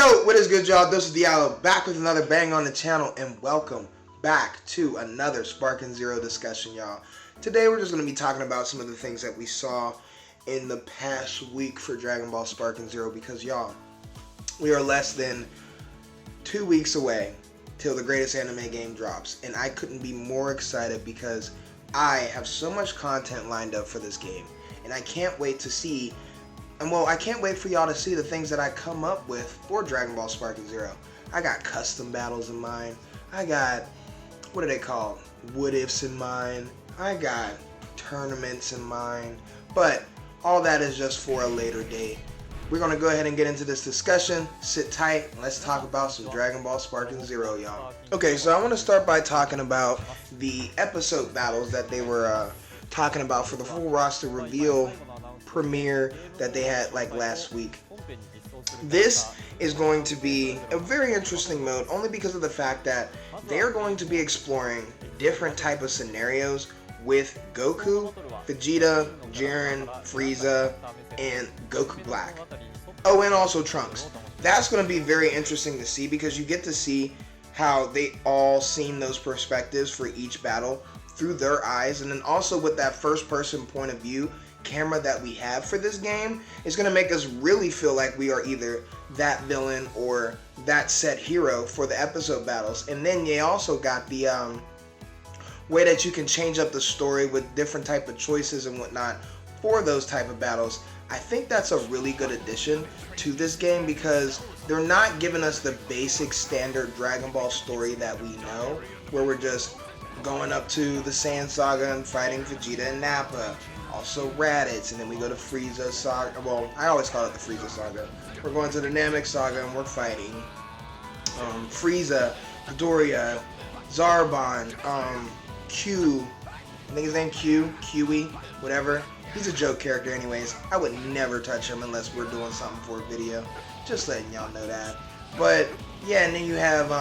Yo, what is good, y'all? DoseofDiallo back with another bang on the channel, and welcome back to another Sparking Zero discussion, y'all. Today we're just going to be talking about some of the things that we saw in the past week for Dragon Ball Sparking Zero, because y'all, we are less than 2 weeks away till the greatest anime game drops, and I couldn't be more excited because I have so much content lined up for this game, and I can't wait to see. And well, I can't wait for y'all to see the things that I come up with for Dragon Ball Sparking Zero. I got custom battles in mind. I got, what are they called? What ifs in mind. I got tournaments in mind. But all that is just for a later date. We're going to go ahead and get into this discussion. Sit tight and let's talk about some Dragon Ball Sparking Zero, y'all. Okay, so I want to start by talking about the episode battles that they were talking about for the full roster reveal premiere that they had like last week. This is going to be a very interesting mode only because of the fact that they're going to be exploring different type of scenarios with Goku, Vegeta, Jiren, Frieza, and Goku Black. Oh, and also Trunks. That's going to be very interesting to see because you get to see how they all seen those perspectives for each battle through their eyes, and then also with that first person point of view camera that we have for this game is going to make us really feel like we are either that villain or that set hero for the episode battles. And then you also got the way that you can change up the story with different type of choices and whatnot for those type of battles. I think that's a really good addition to this game because they're not giving us the basic standard Dragon Ball story that we know, where we're just going up to the Saiyan Saga and fighting Vegeta and Nappa, also Raditz, and then we go to Frieza Saga. Well, I always call it the Frieza Saga. We're going to the Namek Saga and we're fighting Frieza, Doria, Zarbon, Q, I think his name Q, whatever. He's a joke character anyways. I would never touch him unless we're doing something for a video. Just letting y'all know that. But yeah, and then you have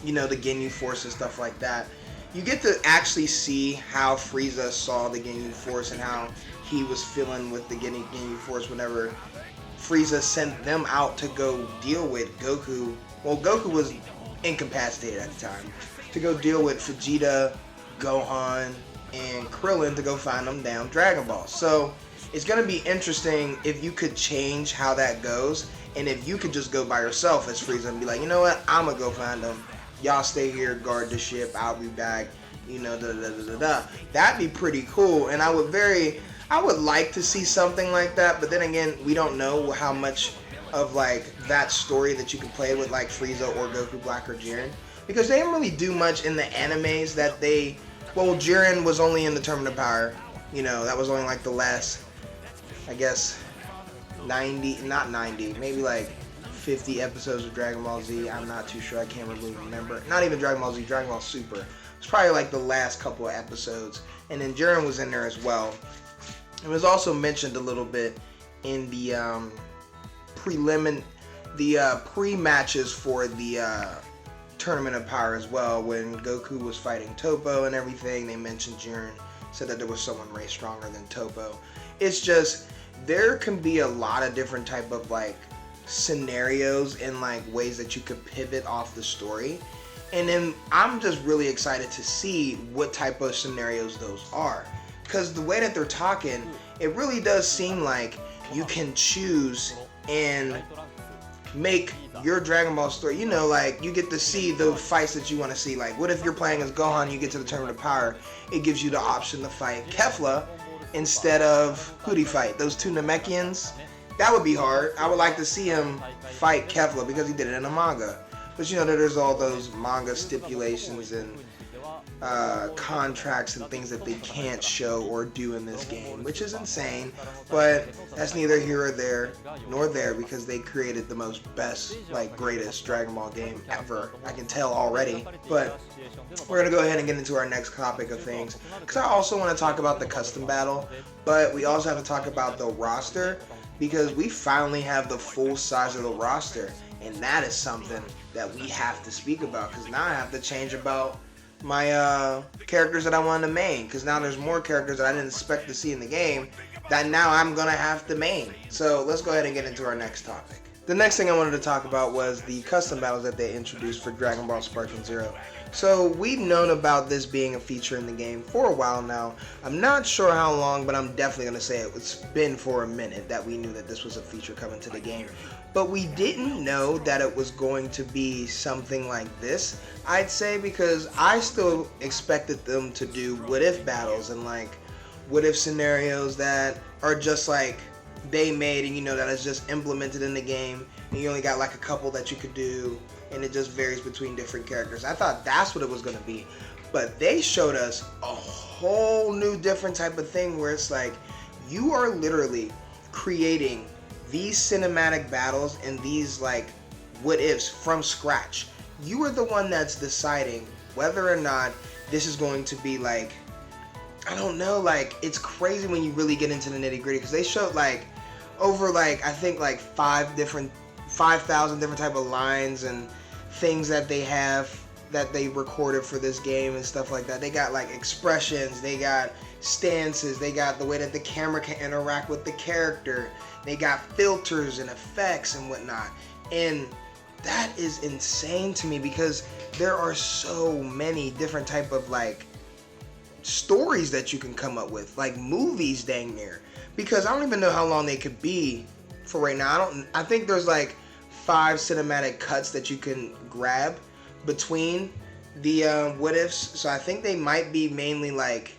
you know, the Ginyu Force and stuff like that. You get to actually see how Frieza saw the Ginyu Force and how he was feeling with the Ginyu Force whenever Frieza sent them out to go deal with Goku. Well, Goku was incapacitated at the time. To go deal with Vegeta, Gohan, and Krillin to go find them down Dragon Ball. So it's going to be interesting if you could change how that goes, and if you could just go by yourself as Frieza and be like, you know what, I'm going to go find them. Y'all stay here, guard the ship, I'll be back, you know, That'd be pretty cool, and I would like to see something like that, but then again, we don't know how much of like that story that you can play with like Frieza or Goku Black or Jiren, because they didn't really do much in the animes that they, well, Jiren was only in the Tournament of Power, you know, that was only like the last, I guess, 90, not 90, maybe like 50 episodes of Dragon Ball Z. I'm not too sure. I can't really remember. Not even Dragon Ball Z, Dragon Ball Super. It's probably like the last couple of episodes. And then Jiren was in there as well. It was also mentioned a little bit in the pre-matches for the Tournament of Power as well. When Goku was fighting Toppo and everything, they mentioned Jiren. Said that there was someone way stronger than Toppo. It's just, there can be a lot of different type of like scenarios and like ways that you could pivot off the story, and then I'm just really excited to see what type of scenarios those are, because the way that they're talking, it really does seem like you can choose and make your Dragon Ball story, you know, like you get to see the fights that you want to see. Like, what if you're playing as Gohan, you get to the Tournament of Power, it gives you the option to fight Kefla instead of, who'd he fight, those two Namekians? That would be hard. I would like to see him fight Kefla because he did it in a manga. But you know, there's all those manga stipulations and contracts and things that they can't show or do in this game, which is insane. But that's neither here or there, nor there, because they created the most best, like greatest Dragon Ball game ever. I can tell already. But we're going to go ahead and get into our next topic of things, because I also want to talk about the custom battle, but we also have to talk about the roster, because we finally have the full size of the roster, and that is something that we have to speak about, because now I have to change about my characters that I want to main, because now there's more characters that I didn't expect to see in the game that now I'm going to have to main. So let's go ahead and get into our next topic. The next thing I wanted to talk about was the custom battles that they introduced for Dragon Ball Sparking Zero. So we've known about this being a feature in the game for a while now. I'm not sure how long, but I'm definitely going to say it's been for a minute that we knew that this was a feature coming to the game. But we didn't know that it was going to be something like this, I'd say, because I still expected them to do what if battles and like what if scenarios that are just like they made, and you know that it's just implemented in the game, and you only got like a couple that you could do, and it just varies between different characters. I thought that's what it was going to be, but they showed us a whole new different type of thing where it's like you are literally creating these cinematic battles and these like what ifs from scratch. You are the one that's deciding whether or not this is going to be like, I don't know, like it's crazy when you really get into the nitty gritty, because they showed like over like I think like 5,000 different type of lines and things that they have that they recorded for this game and stuff like that. They got like expressions, they got stances, they got the way that the camera can interact with the character, they got filters and effects and whatnot. And that is insane to me, because there are so many different type of like stories that you can come up with, like movies dang near, because I don't even know how long they could be for right now. I think there's like 5 cinematic cuts that you can grab between the what ifs, so I think they might be mainly like,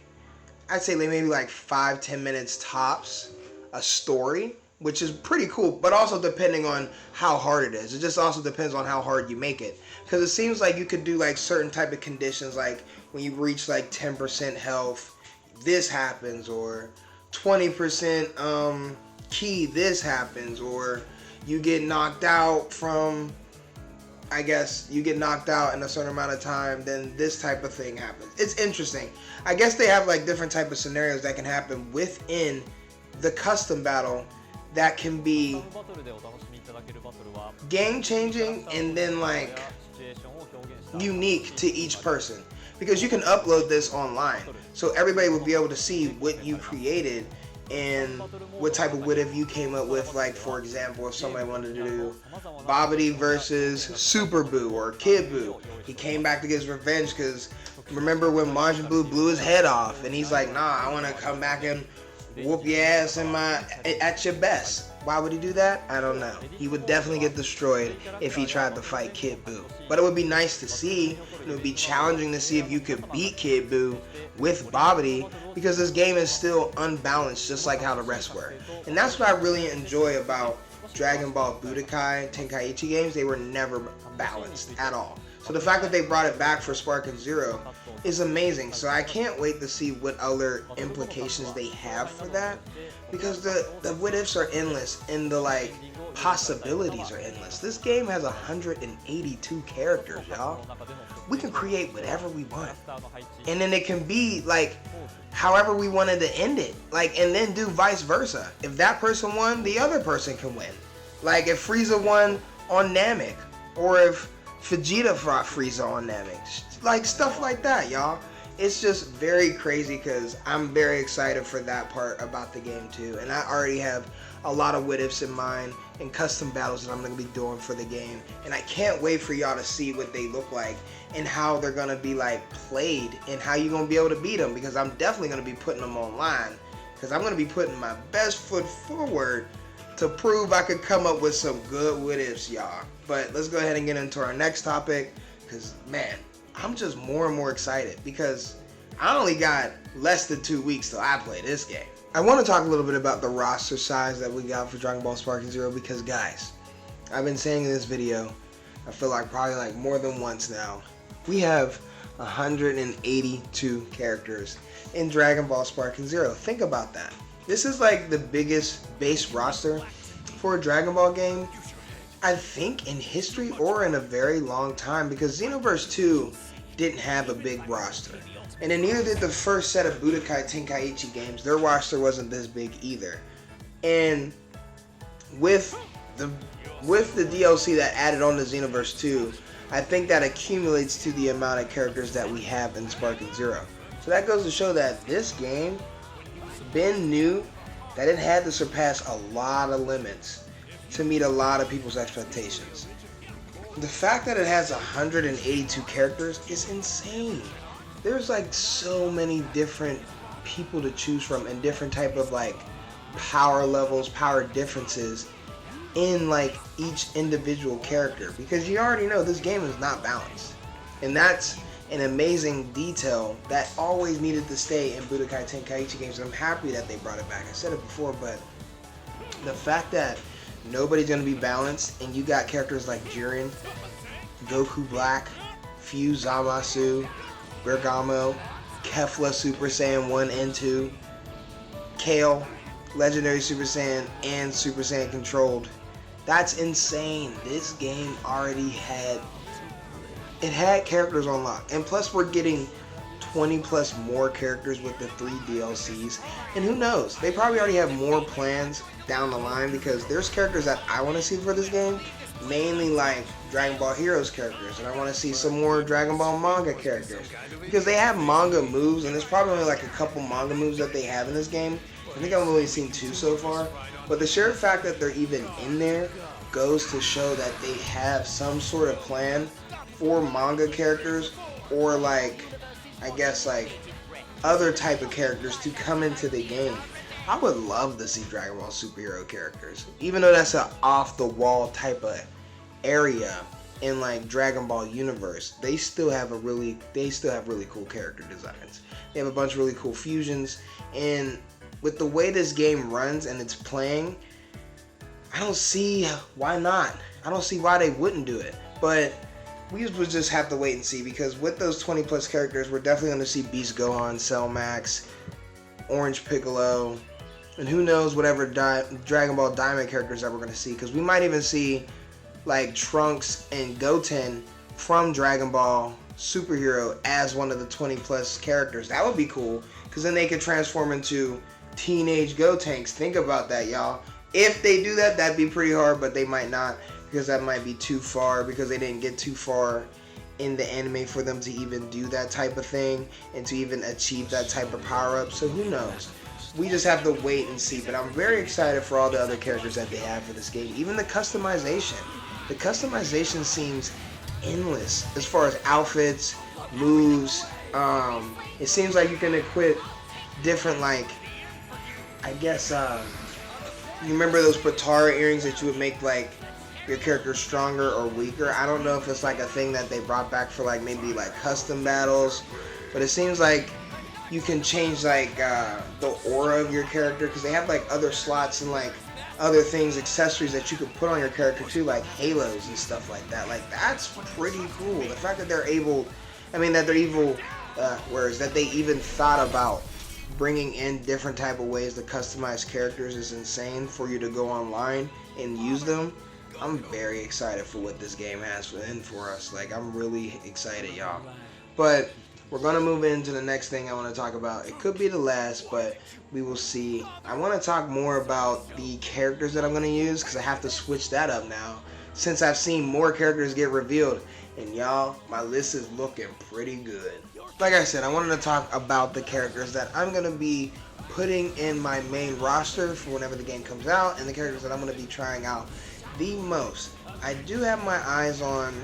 I'd say maybe like 5-10 minutes tops a story, which is pretty cool, but also depending on how hard it is. It just also depends on how hard you make it, because it seems like you could do like certain type of conditions, like when you reach like 10% health, this happens, or 20% key, this happens, or you get knocked out from, I guess you get knocked out in a certain amount of time, then this type of thing happens. It's interesting. I guess they have like different type of scenarios that can happen within the custom battle that can be game changing and then like unique to each person, because you can upload this online, so everybody will be able to see what you created and what type of what if you came up with. Like for example, if somebody wanted to do Babidi versus Super Boo or Kid Boo, he came back to get his revenge, because remember when Majin Buu blew his head off, and he's like, nah, I want to come back and whoop your ass at your best. Why would he do that? I don't know. He would definitely get destroyed if he tried to fight Kid Buu. But it would be nice to see. It would be challenging to see if you could beat Kid Buu with Babidi, because this game is still unbalanced, just like how the rest were. And that's what I really enjoy about Dragon Ball Budokai Tenkaichi games. They were never balanced at all. So the fact that they brought it back for Sparking Zero is amazing. So I can't wait to see what other implications they have for that, because the what ifs are endless and the like possibilities are endless. This game has 182 characters, y'all. We can create whatever we want, and then it can be like however we wanted to end it, like, and then do vice versa. If that person won, the other person can win. Like if Frieza won on Namek, or if Vegeta fought Frieza on Namek, like stuff like that, y'all. It's just very crazy, because I'm very excited for that part about the game too, and I already have a lot of what ifs in mind and custom battles that I'm going to be doing for the game, and I can't wait for y'all to see what they look like and how they're going to be like played and how you're going to be able to beat them, because I'm definitely going to be putting them online, because I'm going to be putting my best foot forward to prove I could come up with some good what ifs, y'all. But let's go ahead and get into our next topic, because man, I'm just more and more excited, because I only got less than 2 weeks till I play this game. I want to talk a little bit about the roster size that we got for Dragon Ball Sparking Zero, because guys, I've been saying in this video, I feel like probably like more than once now, we have 182 characters in Dragon Ball Sparking Zero. Think about that. This is like the biggest base roster for a Dragon Ball game, I think, in history or in a very long time, because Xenoverse 2 didn't have a big roster. And then neither did the first set of Budokai Tenkaichi games. Their roster wasn't this big either. And with the DLC that added on to Xenoverse 2, I think that accumulates to the amount of characters that we have in Sparking Zero. So that goes to show that this game, Ben knew that it had to surpass a lot of limits to meet a lot of people's expectations. The fact that it has 182 characters is insane. There's like so many different people to choose from and different type of like power levels, power differences in like each individual character, because you already know this game is not balanced, and that's an amazing detail that always needed to stay in Budokai Tenkaichi games, and I'm happy that they brought it back. I said it before, but the fact that nobody's going to be balanced and you got characters like Jiren, Goku Black, Fuse Zamasu, Bergamo, Kefla Super Saiyan 1 and 2, Kale, Legendary Super Saiyan, and Super Saiyan Controlled. That's insane. This game already had characters on lock. And plus we're getting 20 plus more characters with the 3 DLCs. And who knows? They probably already have more plans down the line, because there's characters that I want to see for this game. Mainly like Dragon Ball Heroes characters. And I want to see some more Dragon Ball manga characters, because they have manga moves, and there's probably only like a couple manga moves that they have in this game. I think I've only seen 2 so far. But the sheer fact that they're even in there goes to show that they have some sort of plan for manga characters, or like, I guess like other type of characters to come into the game. I would love to see Dragon Ball superhero characters, even though that's an off the wall type of area in like Dragon Ball universe. They still have really cool character designs. They have a bunch of really cool fusions, and with the way this game runs and it's playing, I don't see why not. I don't see why they wouldn't do it. But we would just have to wait and see, because with those 20 plus characters, we're definitely going to see Beast Gohan, Cell Max, Orange Piccolo, and who knows whatever Dragon Ball Diamond characters that we're going to see, because we might even see like Trunks and Goten from Dragon Ball Superhero as one of the 20 plus characters. That would be cool, because then they could transform into teenage Gotenks. Think about that, y'all. If they do that, that'd be pretty hard, but they might not, because that might be too far, because they didn't get too far in the anime for them to even do that type of thing and to even achieve that type of power-up. So who knows? We just have to wait and see. But I'm very excited for all the other characters that they have for this game. Even the customization. The customization seems endless as far as outfits, moves. It seems like you can equip different, like, I guess, you remember those Patara earrings that you would make like your character stronger or weaker? I don't know if it's like a thing that they brought back for like maybe like custom battles, but it seems like you can change like the aura of your character, because they have like other slots and like other things, accessories that you could put on your character too, like halos and stuff like that. Like, that's pretty cool. The fact that they're able, that they even thought about bringing in different type of ways to customize characters is insane for you to go online and use them. I'm very excited for what this game has in for us. Like, I'm really excited, y'all. But we're going to move into the next thing I want to talk about. It could be the last, but we will see. I want to talk more about the characters that I'm going to use, because I have to switch that up now, since I've seen more characters get revealed. And y'all, my list is looking pretty good. Like I said, I wanted to talk about the characters that I'm going to be putting in my main roster for whenever the game comes out, and the characters that I'm going to be trying out the most. I do have my eyes on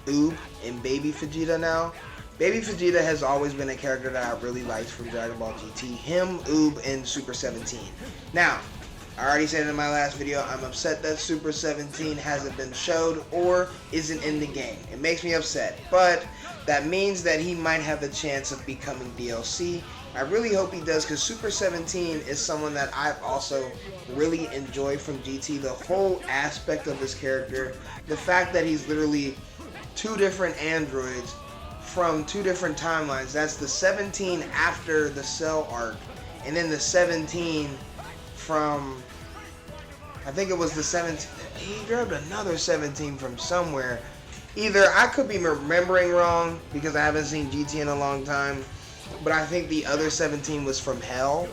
Oob and Baby Vegeta now. Baby Vegeta has always been a character that I really liked from Dragon Ball GT. Him, Oob, and Super 17. Now, I already said in my last video, I'm upset that Super 17 hasn't been showed or isn't in the game. It makes me upset, but that means that he might have the chance of becoming DLC. I really hope he does, because Super 17 is someone that I've also really enjoyed from GT. The whole aspect of his character, the fact that he's literally 2 different androids from 2 different timelines. That's the 17 after the Cell arc, and then the 17 from, I think it was the 17, he grabbed another 17 from somewhere. Either I could be remembering wrong, because I haven't seen GT in a long time, but I think the other 17 was from Hell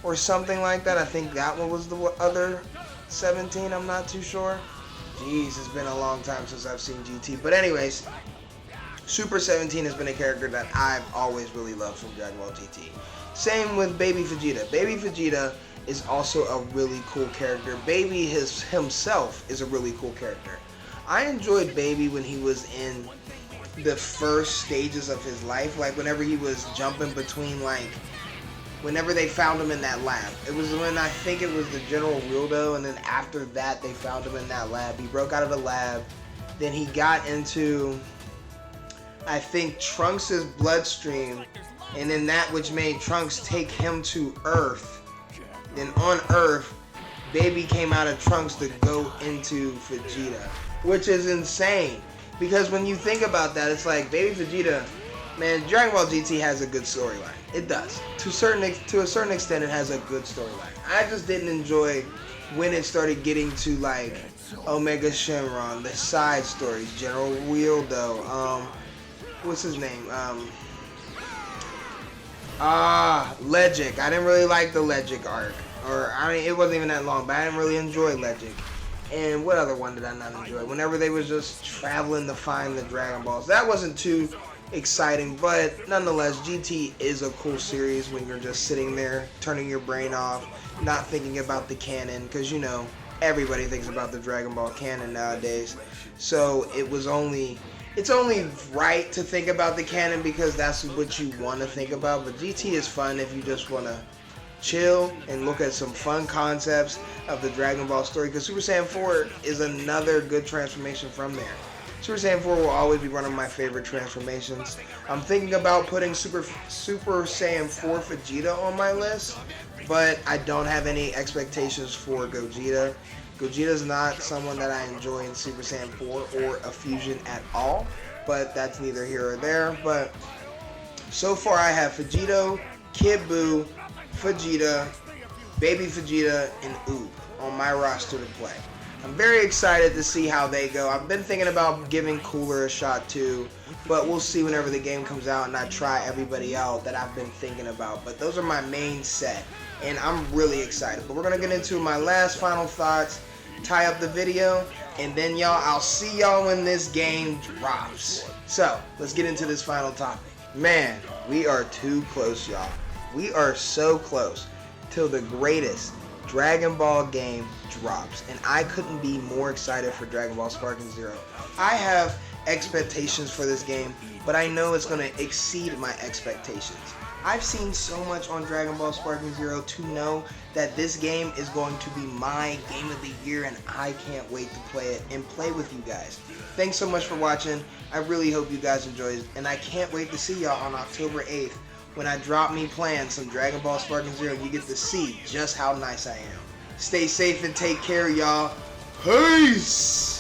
or something like that. I think that one was the other 17. I'm not too sure. Jeez, it's been a long time since I've seen GT. But anyways, Super 17 has been a character that I've always really loved from Dragon Ball GT. Same with Baby Vegeta. Baby Vegeta is also a really cool character. Baby himself is a really cool character. I enjoyed Baby when he was in the first stages of his life, like whenever he was jumping between, like whenever they found him in that lab. It was when I think it was the General Wildo, and then after that they found him in that lab. He broke out of the lab, then he got into, I think, Trunks' bloodstream, and then that which made Trunks take him to Earth. Then on Earth, Baby came out of Trunks to go into Vegeta, which is insane. Because when you think about that, it's like Baby Vegeta, man, Dragon Ball GT has a good storyline. It does. To a certain extent, it has a good storyline. I just didn't enjoy when it started getting to like Omega Shenron, the side stories, General Wieldo, what's his name? Legic. I didn't really like the Legic arc. Or, I mean, it wasn't even that long, but I didn't really enjoy Legic. And what other one did I not enjoy? Whenever they was just traveling to find the Dragon Balls. That wasn't too exciting, but nonetheless, GT is a cool series when you're just sitting there, turning your brain off, not thinking about the canon, because, you know, everybody thinks about the Dragon Ball canon nowadays. So it's only right to think about the canon because that's what you want to think about. But GT is fun if you just want to chill and look at some fun concepts of the Dragon Ball story, because Super Saiyan 4 is another good transformation from there. Super Saiyan 4 will always be one of my favorite transformations. I'm thinking about putting Super Saiyan 4 Vegeta on my list, but I don't have any expectations for Gogeta. Gogeta's not someone that I enjoy in Super Saiyan 4 or a fusion at all, but that's neither here or there. But so far I have Vegito, Kid Buu, Vegeta, Baby Vegeta, and Oob on my roster to play. I'm very excited to see how they go. I've been thinking about giving Cooler a shot too, but we'll see whenever the game comes out and I try everybody out that I've been thinking about. But those are my main set, and I'm really excited. But we're going to get into my last final thoughts, tie up the video, and then y'all, I'll see y'all when this game drops. So, let's get into this final topic. Man, we are too close, y'all. We are so close till the greatest Dragon Ball game drops, and I couldn't be more excited for Dragon Ball Sparking Zero. I have expectations for this game, but I know it's going to exceed my expectations. I've seen so much on Dragon Ball Sparking Zero to know that this game is going to be my game of the year, and I can't wait to play it and play with you guys. Thanks so much for watching. I really hope you guys enjoyed, and I can't wait to see y'all on October 8th. When I drop me playing some Dragon Ball Sparking Zero, you get to see just how nice I am. Stay safe and take care, y'all. Peace!